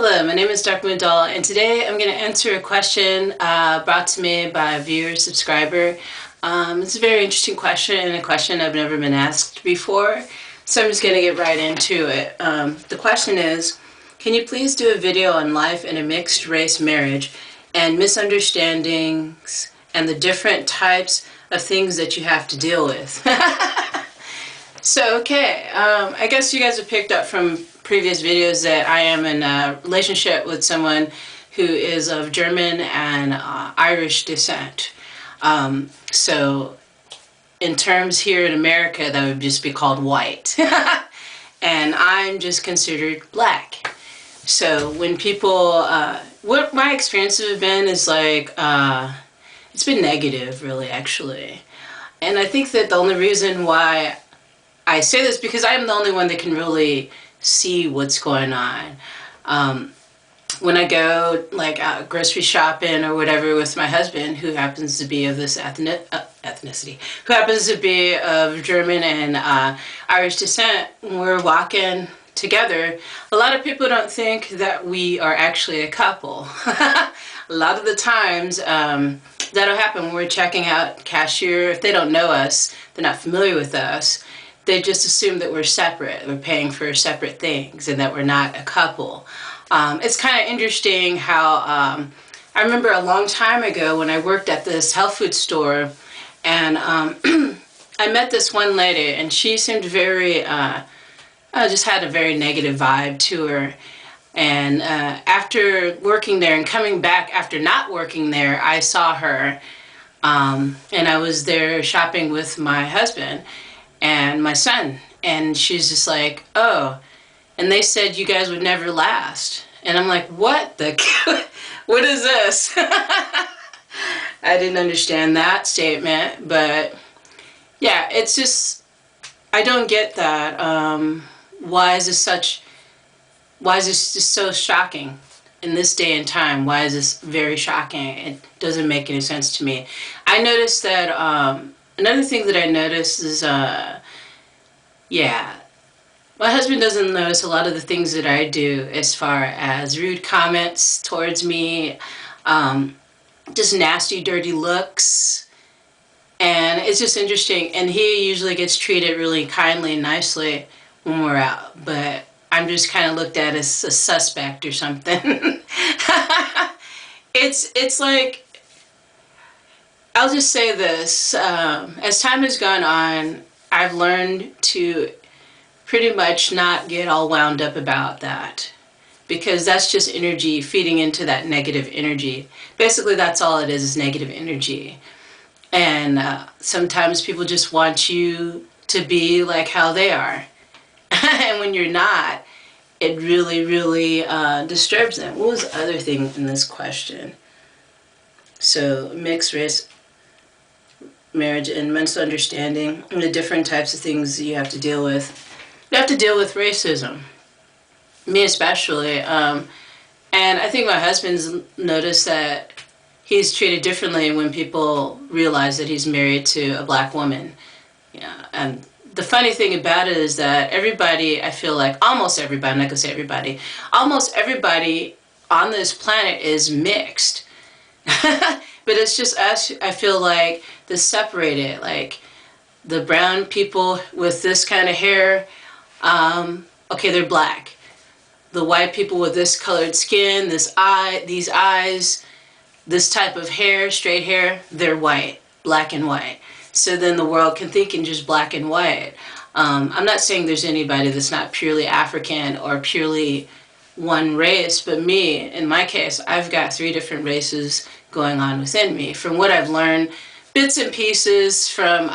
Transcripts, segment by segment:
Hello, my name is Darkmoon Doll, and today I'm going to answer a question brought to me by a viewer subscriber. It's a very interesting question and a question I've never been asked before, so I'm just going to get right into it. The question is, can you please do a video on life in a mixed race marriage and misunderstandings and the different types of things that you have to deal with? So, I guess you guys have picked up from previous videos that I am in a relationship with someone who is of German and Irish descent. So in terms here in America, that would just be called white. And I'm just considered black. So when people, what my experiences have been is like, it's been negative really actually. And I think that the only reason why I say this because I'm the only one that can really see what's going on. When I go like out grocery shopping or whatever with my husband, who happens to be of this ethnicity, who happens to be of German and Irish descent, when we're walking together, a lot of people don't think that we are actually a couple. A lot of the times that'll happen when we're checking out cashier. If they don't know us, they're not familiar with us, they just assume that we're separate, we're paying for separate things, and that we're not a couple. It's kind of interesting how, I remember a long time ago when I worked at this health food store, and I met this one lady, and she seemed very, just had a very negative vibe to her. And after working there and coming back after not working there, I saw her, and I was there shopping with my husband and my son, and she's just like, oh, and they said you guys would never last. And I'm like, what the what is this? I didn't understand that statement, but yeah, it's just, I don't get that. Why is this just so shocking in this day and time? Why is this very shocking? It doesn't make any sense to me. I noticed that another thing that I noticed is, my husband doesn't notice a lot of the things that I do as far as rude comments towards me, just nasty, dirty looks, and it's just interesting. And he usually gets treated really kindly and nicely when we're out, but I'm just kind of looked at as a suspect or something. It's like, I'll just say this, as time has gone on, I've learned to pretty much not get all wound up about that, because that's just energy feeding into that negative energy. Basically, that's all it is negative energy. And sometimes people just want you to be like how they are. And when you're not, it really, really disturbs them. What was the other thing in this question? So, mixed race marriage and misunderstanding and the different types of things you have to deal with. You have to deal with racism, me especially, and I think my husband's noticed that he's treated differently when people realize that he's married to a black woman. And the funny thing about it is that everybody, I feel like almost everybody, I'm not gonna say everybody, almost everybody on this planet is mixed. But it's just us, I feel like, the separated, like the brown people with this kind of hair, okay, they're black. The white people with this colored skin, these eyes, this type of hair, straight hair, they're white, black and white. So then the world can think in just black and white. I'm not saying there's anybody that's not purely African or purely one race, but me, in my case, I've got 3 different races going on within me. From what I've learned, bits and pieces from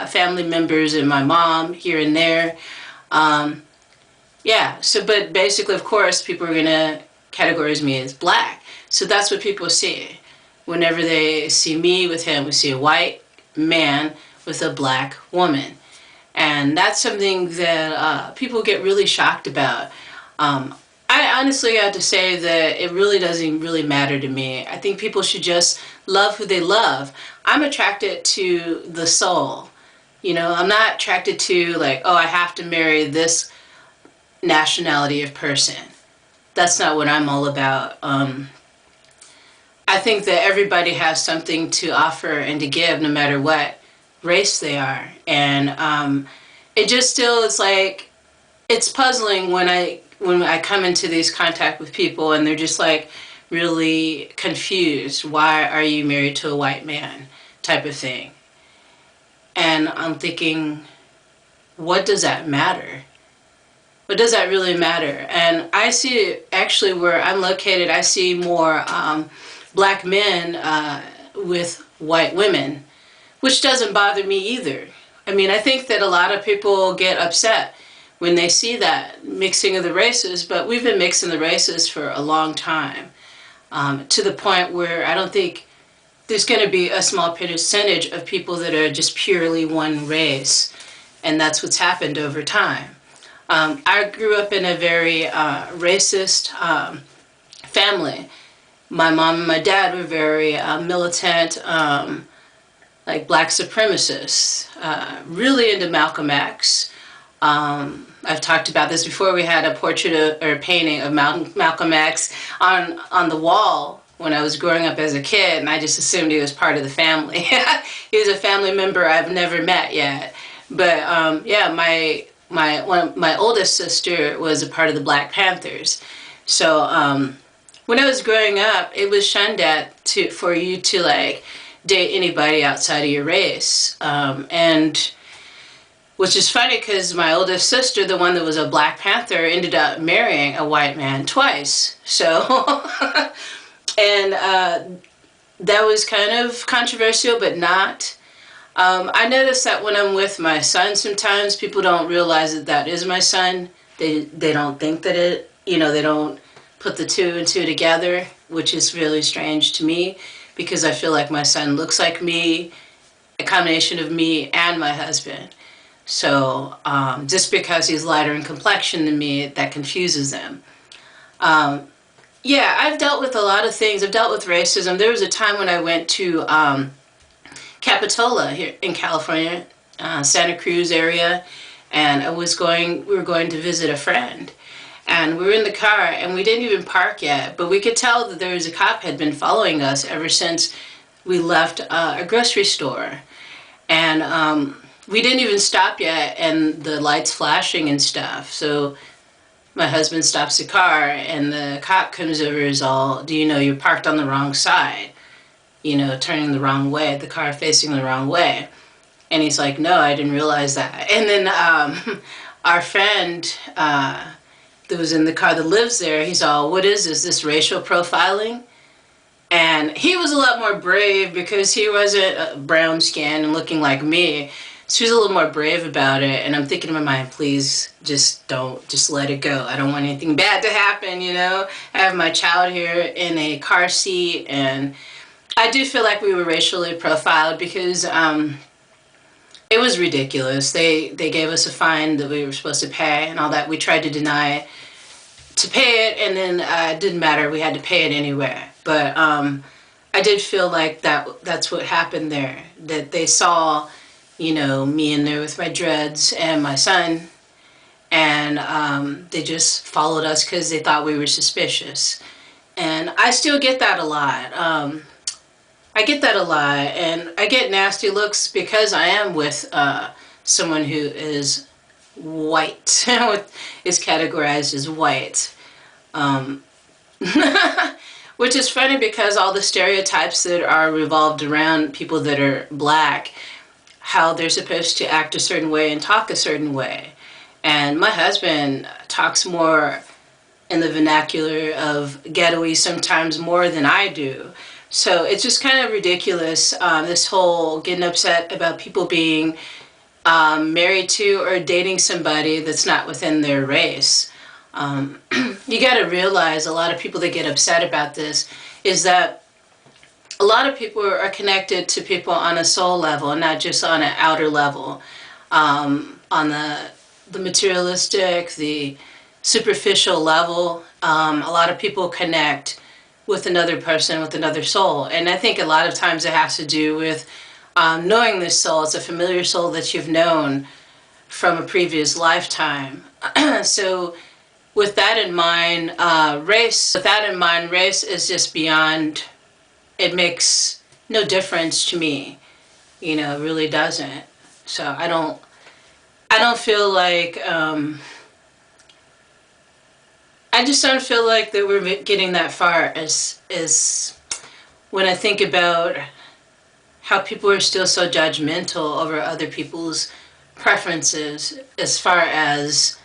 family members and my mom here and there. But basically, of course, people are going to categorize me as black. So that's what people see. Whenever they see me with him, we see a white man with a black woman. And that's something that people get really shocked about. I honestly have to say that it really doesn't really matter to me. I think people should just love who they love. I'm attracted to the soul. I'm not attracted to like, oh, I have to marry this nationality of person. that's not what I'm all about. I think that everybody has something to offer and to give, no matter what race they are. And it just still is like, it's puzzling when I come into these contact with people and they're just like really confused. Why are you married to a white man? Type of thing. And I'm thinking, what does that matter? What does that really matter? And I see, actually, where I'm located, I see more black men with white women, which doesn't bother me either. I mean, I think that a lot of people get upset when they see that mixing of the races, but we've been mixing the races for a long time, to the point where I don't think there's going to be a small percentage of people that are just purely one race, and that's what's happened over time. I grew up in a very racist family. My mom and my dad were very militant, like black supremacists, really into Malcolm X. I've talked about this before. We had a portrait or a painting of Malcolm X on the wall when I was growing up as a kid, and I just assumed he was part of the family. He was a family member I've never met yet. But yeah, my oldest sister was a part of the Black Panthers. So when I was growing up, it was shunned at for you to like date anybody outside of your race, and which is funny because my oldest sister, the one that was a Black Panther, ended up marrying a white man twice. So and that was kind of controversial, but not. I notice that when I'm with my son, sometimes people don't realize that that is my son. They don't think that they don't put the two and two together, which is really strange to me because I feel like my son looks like me, a combination of me and my husband. So just because he's lighter in complexion than me, that confuses them. Yeah, I've dealt with a lot of things. I've dealt with racism. There was a time when I went to Capitola here in California, Santa Cruz area, and we were going to visit a friend. And we were in the car, and we didn't even park yet, but we could tell that there was a cop had been following us ever since we left a grocery store. And we didn't even stop yet, and the lights flashing and stuff. So my husband stops the car, and the cop comes over and is all, do you know you're parked on the wrong side? Turning the wrong way, the car facing the wrong way. And he's like, no, I didn't realize that. And then our friend that was in the car that lives there, he's all, what is this racial profiling? And he was a lot more brave because he wasn't brown skinned and looking like me. So he was a little more brave about it. And I'm thinking in my mind, please just let it go. I don't want anything bad to happen, I have my child here in a car seat, and I do feel like we were racially profiled because it was ridiculous. They gave us a fine that we were supposed to pay and all that. We tried to deny to pay it, and then it didn't matter. We had to pay it anyway. But I did feel like that's what happened there, that they saw, me in there with my dreads and my son, and they just followed us because they thought we were suspicious. And I still get that a lot. I get that a lot, and I get nasty looks because I am with someone who is white, is categorized as white. Which is funny because all the stereotypes that are revolved around people that are black, how they're supposed to act a certain way and talk a certain way. And my husband talks more in the vernacular of ghetto-y sometimes more than I do. So it's just kind of ridiculous, this whole getting upset about people being married to or dating somebody that's not within their race. You got to realize a lot of people that get upset about this is that a lot of people are connected to people on a soul level, not just on an outer level. On the materialistic, the superficial level, a lot of people connect with another person, with another soul. And I think a lot of times it has to do with knowing this soul. It's a familiar soul that you've known from a previous lifetime. So with that in mind, race is just beyond, it makes no difference to me. You know, it really doesn't. So I don't feel like, I just don't feel like that we're getting that far as when I think about how people are still so judgmental over other people's preferences as far as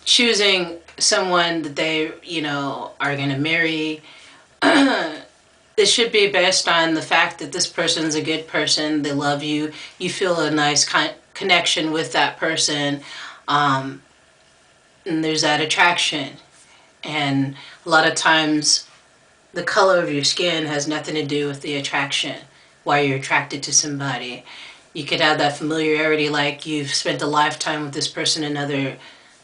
choosing someone that they, you know, are going to marry. It should be based on the fact that this person's a good person, they love you, you feel a nice connection with that person, and there's that attraction. And a lot of times the color of your skin has nothing to do with the attraction, why you're attracted to somebody. You could have that familiarity, like you've spent a lifetime with this person another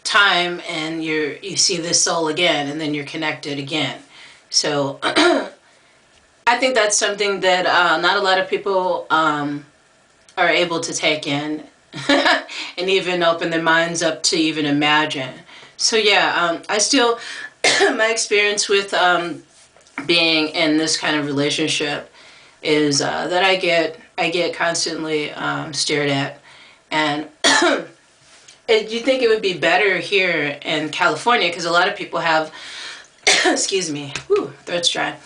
time, and you see this soul again, and then you're connected again. So I think that's something that not a lot of people are able to take in and even open their minds up to even imagine. So yeah, I still, my experience with being in this kind of relationship is that I get constantly stared at, and you think it would be better here in California because a lot of people have, excuse me, whew, throat's dry.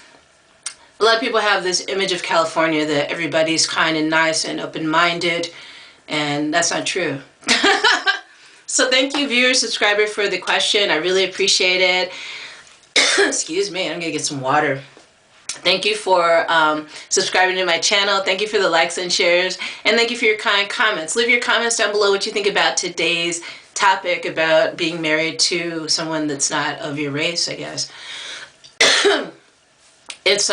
A lot of people have this image of California that everybody's kind and nice and open-minded, and that's not true. So thank you, viewer, subscriber, for the question. I really appreciate it. Excuse me, I'm gonna get some water. Thank you for subscribing to my channel. Thank you for the likes and shares, and thank you for your kind comments. Leave your comments down below what you think about today's topic about being married to someone that's not of your race, I guess. It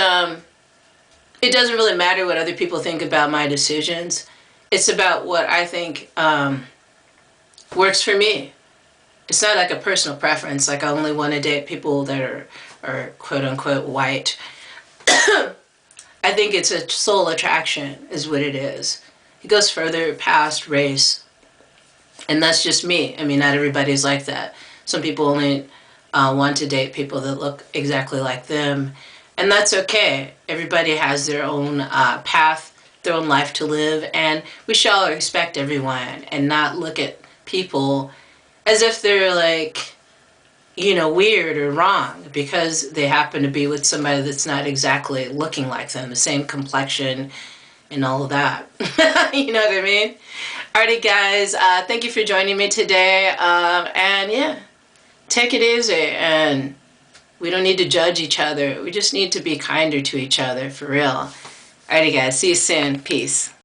doesn't really matter what other people think about my decisions. It's about what I think works for me. It's not like a personal preference, like I only want to date people that are quote unquote white. I think it's a soul attraction is what it is. It goes further past race. And that's just me. I mean, not everybody's like that. Some people only want to date people that look exactly like them. And that's okay. Everybody has their own path, their own life to live, and we should all respect everyone and not look at people as if they're like, you know, weird or wrong because they happen to be with somebody that's not exactly looking like them, the same complexion and all of that. You know what I mean? Alrighty, guys, thank you for joining me today, and yeah, take it easy, and we don't need to judge each other. We just need to be kinder to each other, for real. Alrighty, guys. See you soon. Peace.